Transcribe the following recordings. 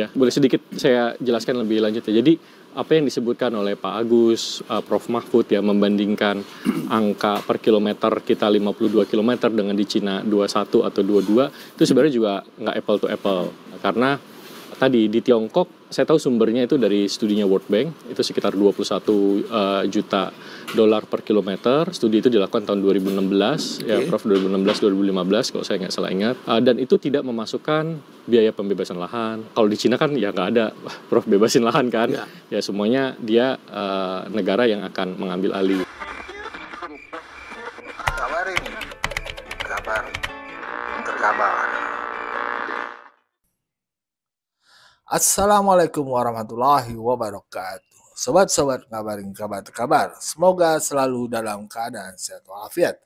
Ya, boleh sedikit saya jelaskan lebih lanjut ya. Jadi apa yang disebutkan oleh Pak Agus, Prof. Mahfud ya, membandingkan angka per kilometer kita 52 kilometer dengan di Cina 21 atau 22, itu sebenarnya juga nggak apple to apple. Karena tadi di Tiongkok, saya tahu sumbernya itu dari studinya World Bank, itu sekitar 21 juta dolar per kilometer. Studi itu dilakukan tahun 2016, ya Prof, 2016-2015 kalau saya nggak salah ingat. Dan itu tidak memasukkan biaya pembebasan lahan. Kalau di Cina kan ya nggak ada, Prof, bebasin lahan kan. Ya semuanya dia negara yang akan mengambil alih. Kabar ini, kabar terkabar. Assalamualaikum warahmatullahi wabarakatuh. Sobat-sobat ngabarin kabar terkabar. Semoga selalu dalam keadaan sehat walafiat,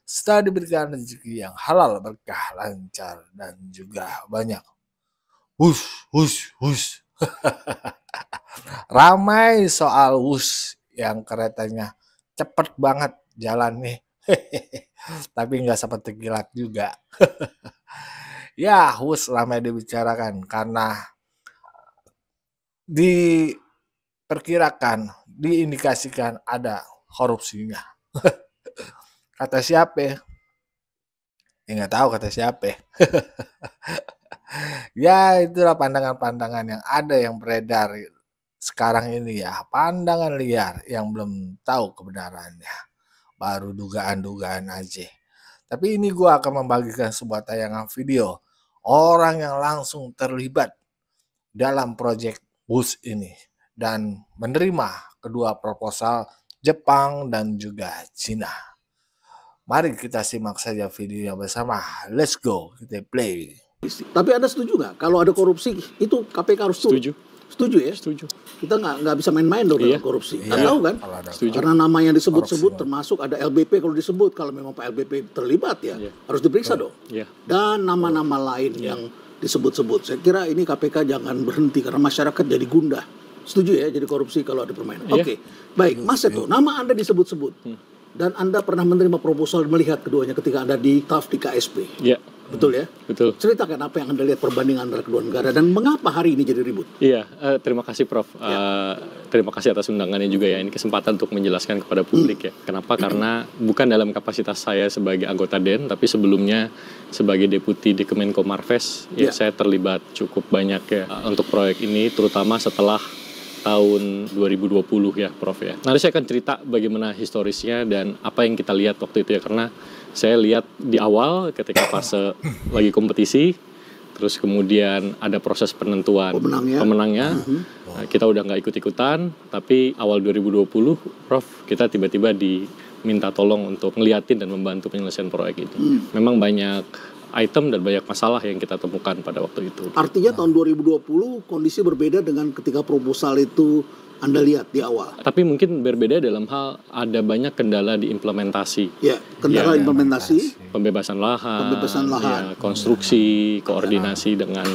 serta diberikan rezeki yang halal, berkah, lancar, dan juga banyak. Hush. Ramai soal yang keretanya cepet banget jalan nih. Tapi nggak seperti kilat juga. Ya, ramai dibicarakan karena diperkirakan, diindikasikan ada korupsinya. Kata siapa? Ya nggak tahu kata siapa. Ya itulah pandangan-pandangan yang ada yang beredar sekarang ini ya. Pandangan liar yang belum tahu kebenarannya. Baru dugaan-dugaan aja. Tapi ini gue akan membagikan sebuah tayangan video orang yang langsung terlibat dalam proyek bus ini dan menerima kedua proposal Jepang dan juga Cina. Mari kita simak saja videonya bersama. Let's go, kita play. Tapi Anda setuju nggak kalau ada korupsi itu KPK harus turun? Setuju ya? Setuju. Kita nggak bisa main-main dong dengan korupsi. Kan tahu kan? Setuju. Karena nama yang disebut-sebut termasuk ada LBP kalau disebut. Kalau memang Pak LBP terlibat ya harus diperiksa dong. Dan nama-nama lain yang disebut-sebut. Saya kira ini KPK jangan berhenti karena masyarakat jadi gundah. Setuju ya jadi korupsi kalau ada permainan. Oke. Baik, Mas Seto, nama Anda disebut-sebut. Dan Anda pernah menerima proposal melihat keduanya ketika Anda di TAF di KSP. Iya. Betul ya? Betul. Ceritakan apa yang Anda lihat perbandingan antara kedua negara dan mengapa hari ini jadi ribut? Iya, terima kasih Prof. Terima kasih atas undangannya juga ya. Ini kesempatan untuk menjelaskan kepada publik ya. Kenapa? Karena bukan dalam kapasitas saya sebagai anggota DEN, tapi sebelumnya sebagai Deputi di Kemenko Marves, ya saya terlibat cukup banyak ya untuk proyek ini, terutama setelah tahun 2020 ya Prof ya. Nanti saya akan cerita bagaimana historisnya dan apa yang kita lihat waktu itu ya, karena saya lihat di awal ketika fase lagi kompetisi, terus kemudian ada proses penentuan pemenangnya. Kita udah nggak ikut-ikutan, tapi awal 2020 Prof kita tiba-tiba diminta tolong untuk ngeliatin dan membantu penyelesaian proyek itu. Memang banyak item dan banyak masalah yang kita temukan pada waktu itu. Artinya tahun 2020 kondisi berbeda dengan ketika proposal itu Anda lihat di awal. Tapi mungkin berbeda dalam hal ada banyak kendala di implementasi. Ya, kendala implementasi. Pembebasan lahan. Ya, konstruksi, koordinasi dengan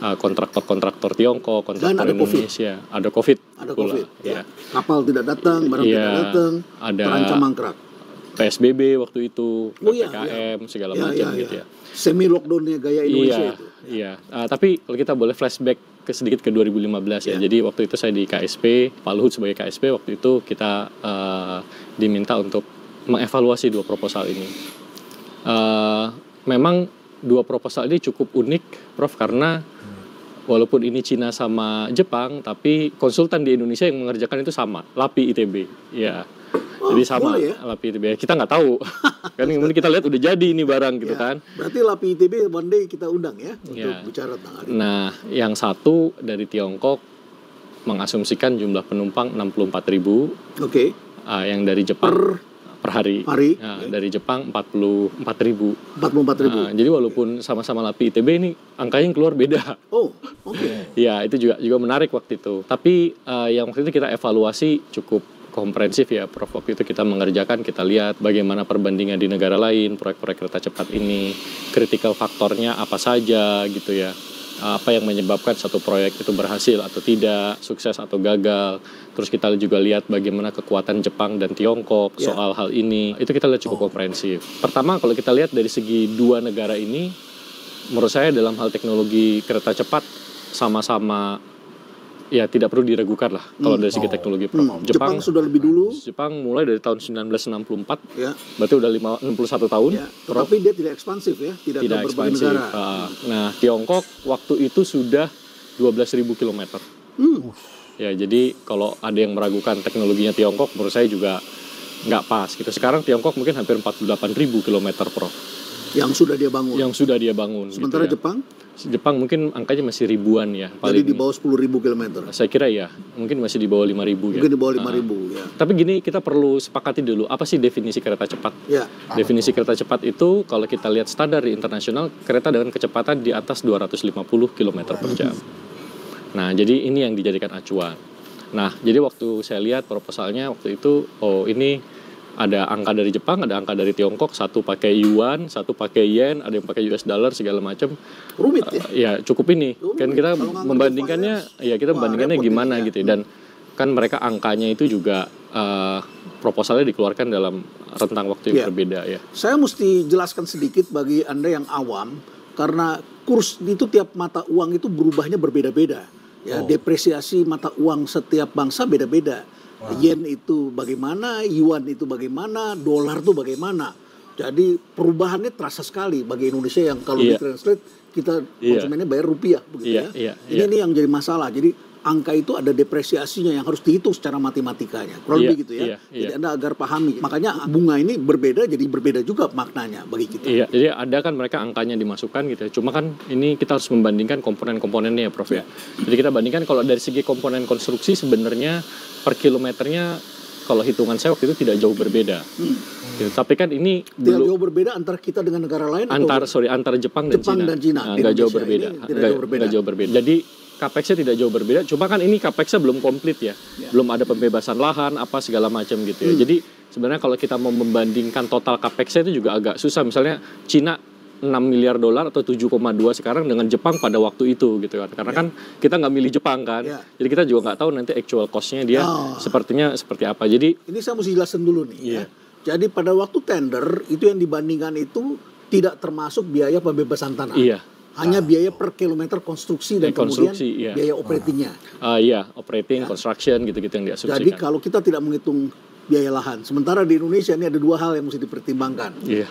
kontraktor-kontraktor Tiongkok, kontraktor Indonesia. Ada COVID. Ada COVID. Ya. Kapal tidak datang, barang tidak datang, terancam mangkrak. PSBB waktu itu, PPKM, segala macam gitu ya. Semi lockdown-nya gaya Indonesia itu. Iya. Tapi kalau kita boleh flashback sedikit ke 2015 ya. Jadi waktu itu saya di KSP, Pak Luhut sebagai KSP, waktu itu kita diminta untuk mengevaluasi dua proposal ini. Memang dua proposal ini cukup unik, Prof, karena walaupun ini Cina sama Jepang, tapi konsultan di Indonesia yang mengerjakan itu sama, LAPI ITB. Ya. Jadi sama LAPI ITB. Kita nggak tahu. Kan kemudian kita lihat udah jadi ini barang gitu kan. Berarti LAPI ITB one day kita undang ya untuk bicara tentang ini. Nah, yang satu dari Tiongkok mengasumsikan jumlah penumpang 64.000. Oke. Yang dari Jepang per hari. Dari Jepang 44.000. 44.000. Jadi walaupun sama-sama LAPI ITB ini angkanya yang keluar beda. Oh, oke. Ya, itu juga menarik waktu itu. Tapi yang waktu itu kita evaluasi cukup komprehensif ya Prof. Waktu itu kita mengerjakan, kita lihat bagaimana perbandingan di negara lain, proyek-proyek kereta cepat ini, critical faktornya apa saja gitu ya. Apa yang menyebabkan satu proyek itu berhasil atau tidak, sukses atau gagal. Terus kita juga lihat bagaimana kekuatan Jepang dan Tiongkok soal hal ini. Itu kita lihat cukup komprehensif. Pertama kalau kita lihat dari segi dua negara ini, menurut saya dalam hal teknologi kereta cepat sama-sama ya tidak perlu diragukan lah kalau dari segi teknologi, Prof. Jepang sudah lebih dulu. Jepang mulai dari tahun 1964, ya. Berarti udah 61 tahun. Ya. Tetapi dia tidak ekspansif ya, tidak berbagai negara. Nah, Tiongkok waktu itu sudah 12.000 km. Ya, jadi kalau ada yang meragukan teknologinya Tiongkok, menurut saya juga nggak pas gitu. Sekarang Tiongkok mungkin hampir 48.000 km, Prof. Yang sudah dia bangun. Sementara gitu ya. Jepang mungkin angkanya masih ribuan ya. Jadi di bawah 10.000 km. Saya kira ya, mungkin masih di bawah 5.000 ya. Mungkin di bawah 5.000 ya. Tapi gini, kita perlu sepakati dulu, apa sih definisi kereta cepat? Ya. Definisi kereta cepat itu, kalau kita lihat standar di internasional, kereta dengan kecepatan di atas 250 km per jam. Nah, jadi ini yang dijadikan acuan. Nah, jadi waktu saya lihat proposalnya waktu itu, ini ada angka dari Jepang, ada angka dari Tiongkok, satu pakai yuan, satu pakai yen, ada yang pakai US dollar segala macam. Rumit ya? Ya cukup ini. Kan kita membandingkannya, membandingkannya gimana gitu. Dan kan mereka angkanya itu juga proposalnya dikeluarkan dalam rentang waktu yang berbeda ya. Saya mesti jelaskan sedikit bagi Anda yang awam, karena kurs itu tiap mata uang itu berubahnya berbeda-beda. Ya, depresiasi mata uang setiap bangsa beda-beda. Yen itu bagaimana, yuan itu bagaimana, dolar itu bagaimana. Jadi perubahannya terasa sekali bagi Indonesia yang kalau ditranslate kita konsumennya bayar rupiah begitu ya. Ini yang jadi masalah. Jadi angka itu ada depresiasinya yang harus dihitung secara matematikanya. Kurang lebih gitu ya. Jadi Anda agar pahami. Makanya bunga ini berbeda, jadi berbeda juga maknanya bagi kita. Iya, jadi ada kan mereka angkanya dimasukkan gitu ya. Cuma kan ini kita harus membandingkan komponen-komponennya ya, Prof ya. Jadi kita bandingkan kalau dari segi komponen konstruksi sebenarnya per kilometernya kalau hitungan saya waktu itu tidak jauh berbeda. Gitu. Tapi kan ini tidak jauh berbeda antara kita dengan negara lain antara Jepang dan Cina. Nggak jauh berbeda. Nggak jauh berbeda. Jadi Capex-nya tidak jauh berbeda, cuma kan ini Capex-nya belum komplit ya. Belum ada pembebasan lahan, apa segala macam gitu ya. Jadi sebenarnya kalau kita mau membandingkan total Capex-nya itu juga agak susah. Misalnya Cina 6 miliar dolar atau 7,2 sekarang dengan Jepang pada waktu itu gitu kan. Karena kan kita nggak milih Jepang kan. Jadi kita juga nggak tahu nanti actual cost-nya dia sepertinya seperti apa. Jadi ini saya mesti jelasin dulu nih ya. Jadi pada waktu tender itu yang dibandingkan itu tidak termasuk biaya pembebasan tanah. Hanya biaya per kilometer konstruksi dan kemudian biaya operatingnya. Operating, construction gitu-gitu yang diasumsikan. Jadi kalau kita tidak menghitung biaya lahan, sementara di Indonesia ini ada dua hal yang mesti dipertimbangkan. Ya,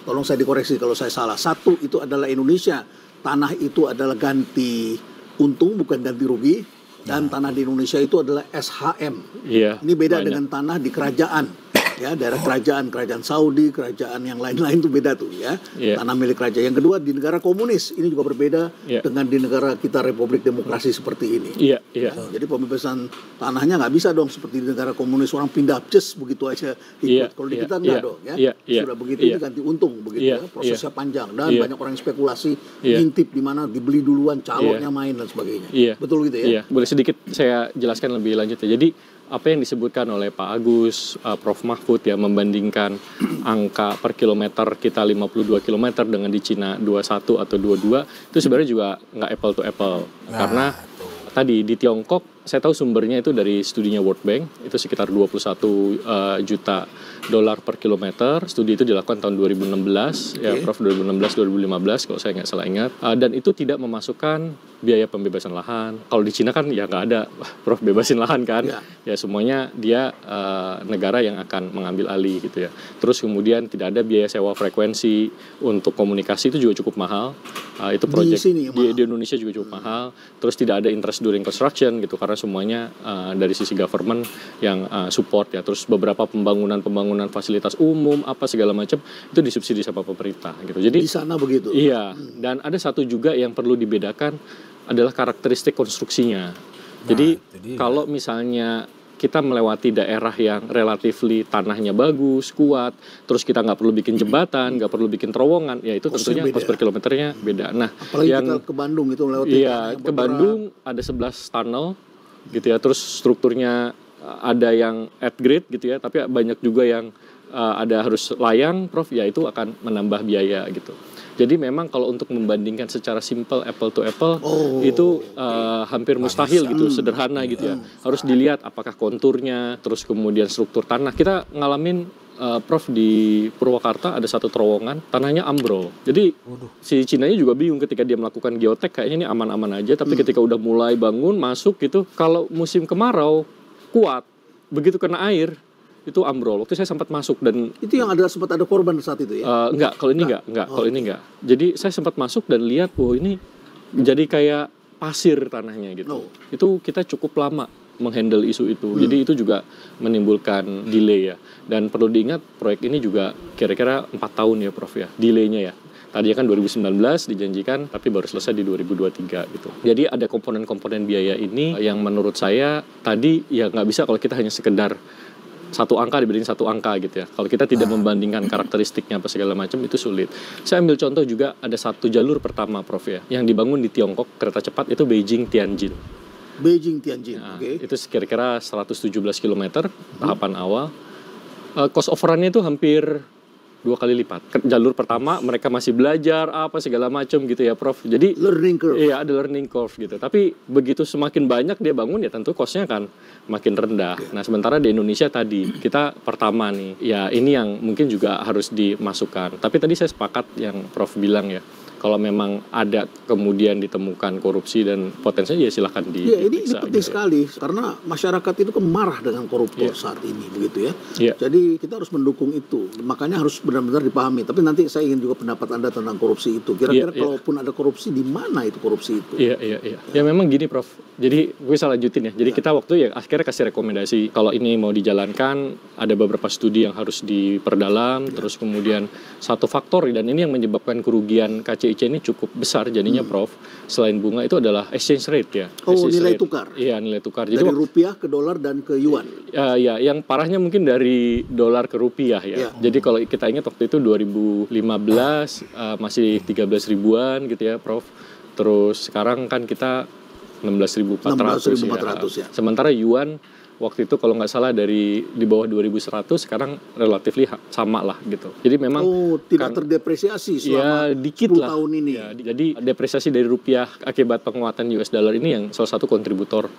tolong saya dikoreksi kalau saya salah. Satu itu adalah Indonesia, tanah itu adalah ganti untung bukan ganti rugi, dan tanah di Indonesia itu adalah SHM. Ini beda dengan tanah di kerajaan. Ya, daerah kerajaan Saudi, kerajaan yang lain-lain itu beda tuh ya. Tanah milik raja. Yang kedua di negara komunis ini juga berbeda dengan di negara kita Republik Demokrasi seperti ini. Jadi pembebasan tanahnya nggak bisa dong seperti di negara komunis orang pindah just begitu aja ikut. Kalau di kita nggak dong ya. Sudah begitu diganti untung begitu ya. Prosesnya panjang dan banyak orang yang spekulasi ngintip di mana dibeli duluan calonnya main dan sebagainya. Betul gitu ya. Boleh sedikit saya jelaskan lebih lanjut ya. Jadi apa yang disebutkan oleh Pak Agus, Prof Mahfud ya, membandingkan angka per kilometer kita 52 km dengan di Cina 21 atau 22 itu sebenarnya juga nggak apple to apple. Karena tadi di Tiongkok saya tahu sumbernya itu dari studinya World Bank, itu sekitar 21 juta dolar per kilometer. Studi itu dilakukan tahun 2016 ya, Prof, 2016-2015 kalau saya nggak salah ingat. Dan itu tidak memasukkan biaya pembebasan lahan. Kalau di Cina kan ya nggak ada, Prof, bebasin lahan kan. Ya semuanya dia negara yang akan mengambil alih gitu ya. Terus kemudian tidak ada biaya sewa frekuensi untuk komunikasi, itu juga cukup mahal. Itu proyek di Indonesia juga cukup mahal. Terus tidak ada interest during construction gitu, karena semuanya dari sisi government yang support ya. Terus beberapa pembangunan fasilitas umum apa segala macam itu disubsidi sama pemerintah gitu. Jadi di sana begitu. Iya, dan ada satu juga yang perlu dibedakan adalah karakteristik konstruksinya. Jadi kalau misalnya kita melewati daerah yang relatifly tanahnya bagus, kuat, terus kita nggak perlu bikin jembatan, nggak perlu bikin terowongan, ya itu tentunya cost per kilometernya beda. Nah, apalagi yang kita ke Bandung itu melewati. Iya, ke Bandung ada 11 tunnel gitu ya, terus strukturnya ada yang at grade gitu ya, tapi banyak juga yang ada harus layang, Prof, ya itu akan menambah biaya gitu. Jadi memang kalau untuk membandingkan secara simple apple to apple itu hampir mustahil gitu, sederhana gitu ya. Harus dilihat apakah konturnya, terus kemudian struktur tanah. Kita ngalamin Prof di Purwakarta ada satu terowongan tanahnya ambrol. Jadi si Cinanya juga bingung ketika dia melakukan geotek, kayaknya ini aman-aman aja, tapi ketika udah mulai bangun masuk gitu, kalau musim kemarau kuat, begitu kena air itu ambrol. Waktu saya sempat masuk dan itu yang sempat ada korban saat itu ya? Enggak, kalau ini enggak. Kalau ini enggak. Jadi saya sempat masuk dan lihat, ini jadi kayak pasir tanahnya gitu. Itu kita cukup lama menghandle isu itu. Jadi itu juga menimbulkan delay ya. Dan perlu diingat proyek ini juga kira-kira 4 tahun ya Prof ya, delaynya ya. Tadinya kan 2019 dijanjikan, tapi baru selesai di 2023 gitu. Jadi ada komponen-komponen biaya ini yang menurut saya tadi ya nggak bisa kalau kita hanya sekedar satu angka dibanding satu angka gitu ya. Kalau kita tidak membandingkan karakteristiknya apa segala macam itu sulit. Saya ambil contoh juga ada satu jalur pertama Prof ya, yang dibangun di Tiongkok kereta cepat itu Beijing-Tianjin. Beijing-Tianjin, Nah, itu kira-kira 117 km tahapan awal. Cost overrun-nya itu hampir 2 kali lipat. Jalur pertama mereka masih belajar apa segala macam gitu ya Prof. Jadi learning curve. Iya, ada learning curve gitu. Tapi begitu semakin banyak dia bangun ya tentu cost-nya kan makin rendah. Nah, sementara di Indonesia tadi kita pertama nih. Ya ini yang mungkin juga harus dimasukkan. Tapi tadi saya sepakat yang Prof bilang ya. Kalau memang ada kemudian ditemukan korupsi dan potensinya ya silahkan diperiksa. Ya, ini penting gitu sekali karena masyarakat itu marah dengan koruptor saat ini begitu ya. Jadi kita harus mendukung itu. Makanya harus benar-benar dipahami. Tapi nanti saya ingin juga pendapat Anda tentang korupsi itu. Kira-kira kalaupun ada korupsi di mana itu korupsi itu? Iya. Ya memang gini Prof. Jadi gue salah lanjutin ya. Jadi kita waktu ya akhirnya kasih rekomendasi kalau ini mau dijalankan ada beberapa studi yang harus diperdalam. Terus kemudian satu faktor dan ini yang menyebabkan kerugian KCIC ini cukup besar jadinya Prof. Selain bunga itu adalah exchange rate ya. Nilai tukar. Iya, nilai tukar. Jadi dari rupiah ke dolar dan ke yuan. Ya, yang parahnya mungkin dari dolar ke rupiah ya. Jadi kalau kita ingat waktu itu 2015 masih 13 ribuan gitu ya Prof. Terus sekarang kan kita 16.400 ya. Sementara yuan waktu itu kalau nggak salah di bawah 2.100, sekarang relatif sama lah gitu. Jadi memang tidak terdepresiasi selama dikit 10 lah. tahun ini. Ya, jadi depresiasi dari rupiah akibat penguatan US dollar ini yang salah satu kontributor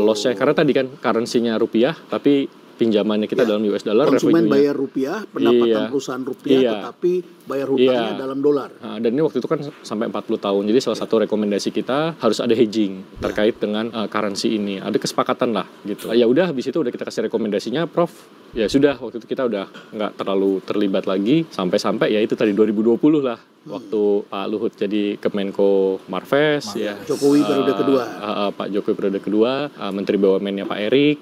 loss-nya. Karena tadi kan currency-nya rupiah, tapi pinjamannya kita dalam US dollar, konsumen bayar rupiah, pendapatan perusahaan rupiah, tetapi bayar hutangnya dalam dolar. Dan ini waktu itu kan sampai 40 tahun. Jadi salah satu rekomendasi kita harus ada hedging terkait dengan currency ini. Ada kesepakatan lah gitu. Ya udah habis itu udah kita kasih rekomendasinya Prof. Ya sudah waktu itu kita udah nggak terlalu terlibat lagi sampai ya itu tadi 2020 lah. Waktu Pak Luhut jadi Kemenko Marves Jokowi periode kedua. Pak Jokowi periode kedua, Menteri BUMN-nya Pak Erik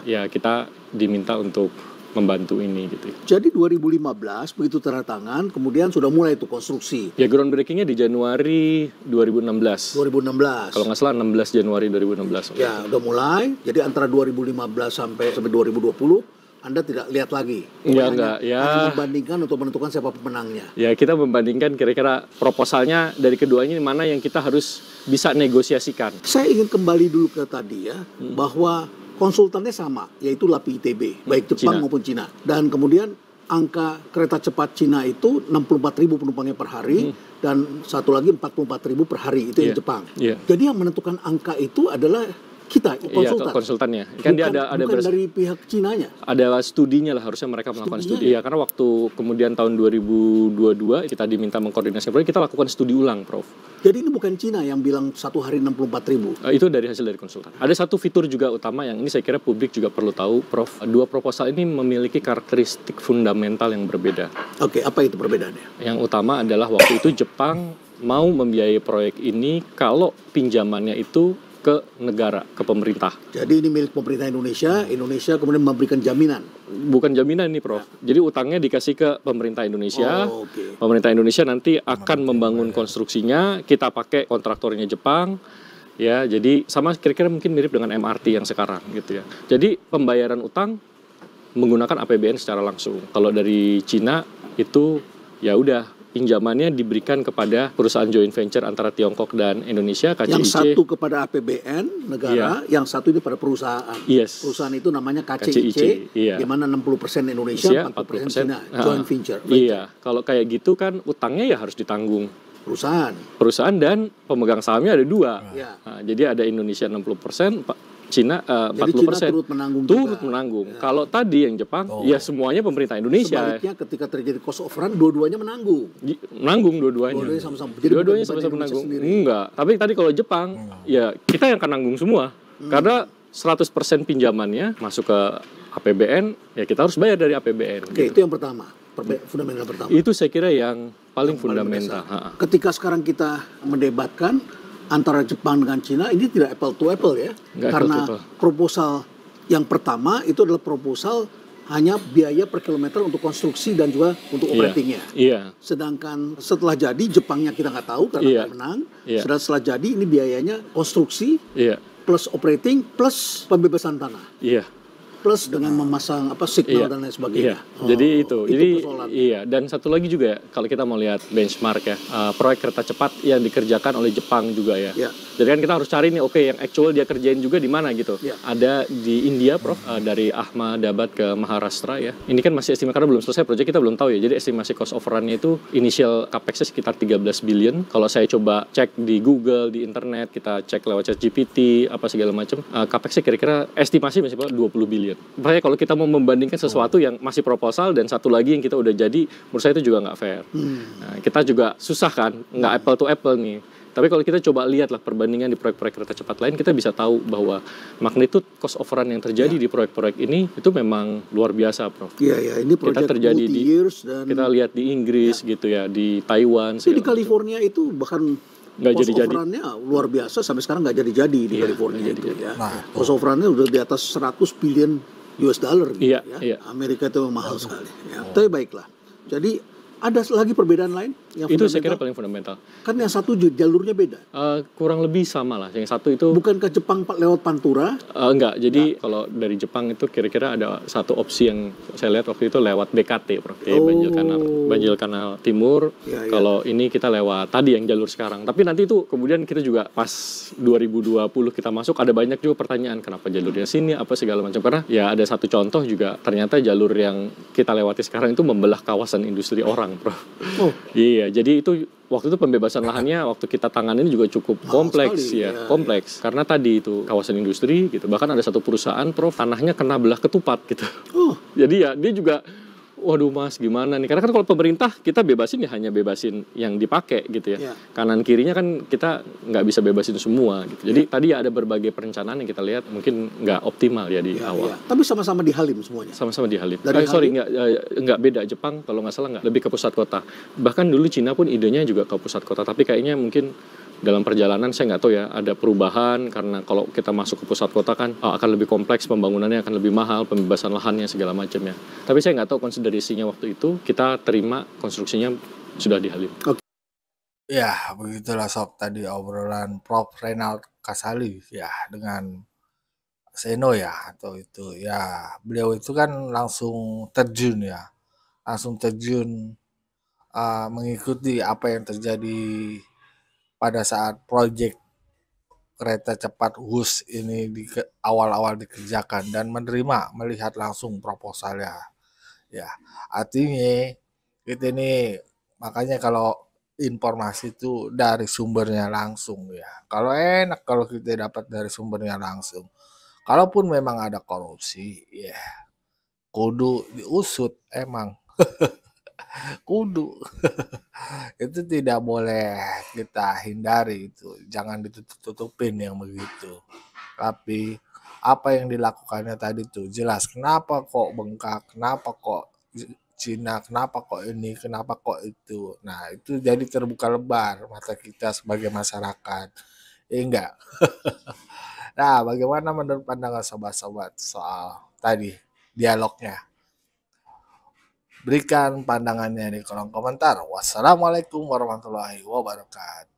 ya kita diminta untuk membantu ini gitu. Jadi 2015 begitu tanda tangan, kemudian sudah mulai itu konstruksi. Ya groundbreaking-nya di Januari 2016. 2016. Kalau nggak salah 16 Januari 2016. Ya udah mulai. Jadi antara 2015 sampai 2020 Anda tidak lihat lagi. Hanya membandingkan untuk menentukan siapa pemenangnya. Ya kita membandingkan kira-kira proposalnya dari keduanya mana yang kita harus bisa negosiasikan. Saya ingin kembali dulu ke tadi ya, bahwa konsultannya sama, yaitu LAPI ITB, baik Jepang maupun Cina. Dan kemudian angka kereta cepat Cina itu 64.000 penumpangnya per hari, dan satu lagi 44.000 per hari, itu yang Jepang. Jadi yang menentukan angka itu adalah kita, konsultannya. Kan dia ada dari pihak Cinanya. Ada studinya lah, harusnya mereka melakukan studi. Iya, karena waktu kemudian tahun 2022 kita diminta mengkoordinasi proyek, kita lakukan studi ulang, Prof. Jadi ini bukan Cina yang bilang satu hari 64.000. Itu dari hasil dari konsultan. Ada satu fitur juga utama yang ini saya kira publik juga perlu tahu, Prof. Dua proposal ini memiliki karakteristik fundamental yang berbeda. Oke, apa itu perbedaannya? Yang utama adalah waktu itu Jepang mau membiayai proyek ini kalau pinjamannya itu ke negara, ke pemerintah. Jadi ini milik pemerintah Indonesia, Indonesia kemudian memberikan jaminan. Bukan jaminan nih, Prof. Jadi utangnya dikasih ke pemerintah Indonesia. Pemerintah Indonesia nanti akan membangun konstruksinya, kita pakai kontraktornya Jepang. Ya, jadi sama kira-kira mungkin mirip dengan MRT yang sekarang gitu ya. Jadi pembayaran utang menggunakan APBN secara langsung. Kalau dari Cina itu ya udah pinjamannya diberikan kepada perusahaan joint venture antara Tiongkok dan Indonesia, KCIC. Yang satu kepada APBN negara, yang satu ini pada perusahaan. Perusahaan itu namanya KCIC, di mana 60% Indonesia, 40% China, joint venture. Iya, kalau kayak gitu kan utangnya ya harus ditanggung perusahaan dan pemegang sahamnya ada 2. Nah, jadi ada Indonesia 60%, Cina 40%. Jadi China turut menanggung. Kalau tadi yang Jepang, ya semuanya pemerintah Indonesia. Sebaliknya ketika terjadi cost of run, dua-duanya menanggung. Dua-duanya. Dua-duanya sama-sama menanggung. Enggak. Tapi tadi kalau Jepang, ya kita yang akan nanggung semua. Karena 100% pinjamannya masuk ke APBN, ya kita harus bayar dari APBN. Oke, itu yang pertama. Fundamental pertama. Itu saya kira yang paling fundamental. Ketika sekarang kita mendebatkan antara Jepang dengan Cina, ini tidak apple to apple ya. Karena proposal yang pertama itu adalah proposal hanya biaya per kilometer untuk konstruksi dan juga untuk operatingnya. Sedangkan setelah jadi Jepangnya kita nggak tahu karena nggak menang. Setelah jadi ini biayanya konstruksi plus operating plus pembebasan tanah. Plus dengan memasang signal dan lain sebagainya. Jadi itu dan satu lagi juga ya, kalau kita mau lihat benchmark ya, proyek kereta cepat yang dikerjakan oleh Jepang juga ya. Jadi kan kita harus cari nih, yang actual dia kerjain juga di mana gitu. Ada di India, Prof, dari Ahmedabad ke Maharashtra ya. Ini kan masih estimasi karena belum selesai proyek, kita belum tahu ya. Jadi estimasi cost overrun-nya itu initial capex-nya sekitar 13 billion. Kalau saya coba cek di Google, di internet, kita cek lewat ChatGPT, apa segala macam, capex-nya kira-kira estimasi masih 20 billion. Makanya kalau kita mau membandingkan sesuatu yang masih proposal dan satu lagi yang kita udah jadi, menurut saya itu juga nggak fair. Nah, kita juga susah kan, nggak apple to apple nih. Tapi kalau kita coba lihatlah perbandingan di proyek-proyek kereta cepat lain, kita bisa tahu bahwa magnitude cost overrun yang terjadi di proyek-proyek ini itu memang luar biasa, Prof. Ini proyek terjadi dan kita lihat di Inggris gitu ya, di Taiwan. Di California itu bahkan nggak jadi-jadi. Cost overrun-nya luar biasa, sampai sekarang nggak jadi-jadi di California itu ya. Cost overrun-nya udah di atas 100 billion US dollar gitu ya. Amerika itu mahal sekali. Tapi baiklah. Jadi ada lagi perbedaan lain yang itu saya kira paling fundamental. Kan yang satu jalurnya beda. Kurang lebih sama lah. Yang satu itu bukan ke Jepang lewat Pantura? Enggak. Jadi kalau dari Jepang itu kira-kira ada satu opsi yang saya lihat waktu itu lewat BKT, Prof. Banjir Kanal Timur. Kalau ini kita lewat tadi yang jalur sekarang. Tapi nanti itu kemudian kita juga pas 2020 kita masuk, ada banyak juga pertanyaan kenapa jalurnya sini apa segala macam. Karena ya ada satu contoh juga, ternyata jalur yang kita lewati sekarang itu membelah kawasan industri orang, Prof. Iya, jadi itu waktu itu pembebasan lahannya waktu kita tanganin juga cukup kompleks kompleks. Karena tadi itu kawasan industri gitu. Bahkan ada satu perusahaan, Prof, tanahnya kena belah ketupat gitu. Jadi ya dia juga, waduh Mas gimana nih, karena kan kalau pemerintah kita bebasin ya hanya bebasin yang dipakai gitu ya. Kanan kirinya kan kita nggak bisa bebasin semua gitu. Jadi tadi ya ada berbagai perencanaan yang kita lihat mungkin nggak optimal ya di awal. Tapi sama-sama di Halim semuanya? Sama-sama di Halim. Nggak beda. Jepang kalau nggak salah nggak, lebih ke pusat kota. Bahkan dulu Cina pun idenya juga ke pusat kota, tapi kayaknya mungkin dalam perjalanan saya nggak tahu ya, ada perubahan karena kalau kita masuk ke pusat kota kan akan lebih kompleks, pembangunannya akan lebih mahal, pembebasan lahannya segala macam ya. Tapi saya nggak tahu konsiderasinya waktu itu, kita terima konstruksinya sudah di Halim. Ya begitulah Sob, tadi obrolan Prof Reynald Kasali ya dengan Seno ya, atau itu ya, beliau itu kan langsung terjun mengikuti apa yang terjadi pada saat proyek kereta cepat WUS ini awal-awal dikerjakan dan melihat langsung proposalnya. Ya, artinya kita ini makanya kalau informasi itu dari sumbernya langsung ya. Kalau enak kalau kita dapat dari sumbernya langsung. Kalaupun memang ada korupsi, ya kudu diusut emang. Kudu. Itu tidak boleh kita hindari itu. Jangan ditutup-tutupin yang begitu. Tapi apa yang dilakukannya tadi tuh jelas. Kenapa kok bengkak? Kenapa kok Cina? Kenapa kok ini? Kenapa kok itu? Nah itu jadi terbuka lebar mata kita sebagai masyarakat. Enggak. Nah bagaimana menurut pandangan sobat-sobat soal tadi dialognya? Berikan pandangannya di kolom komentar. Wassalamualaikum warahmatullahi wabarakatuh.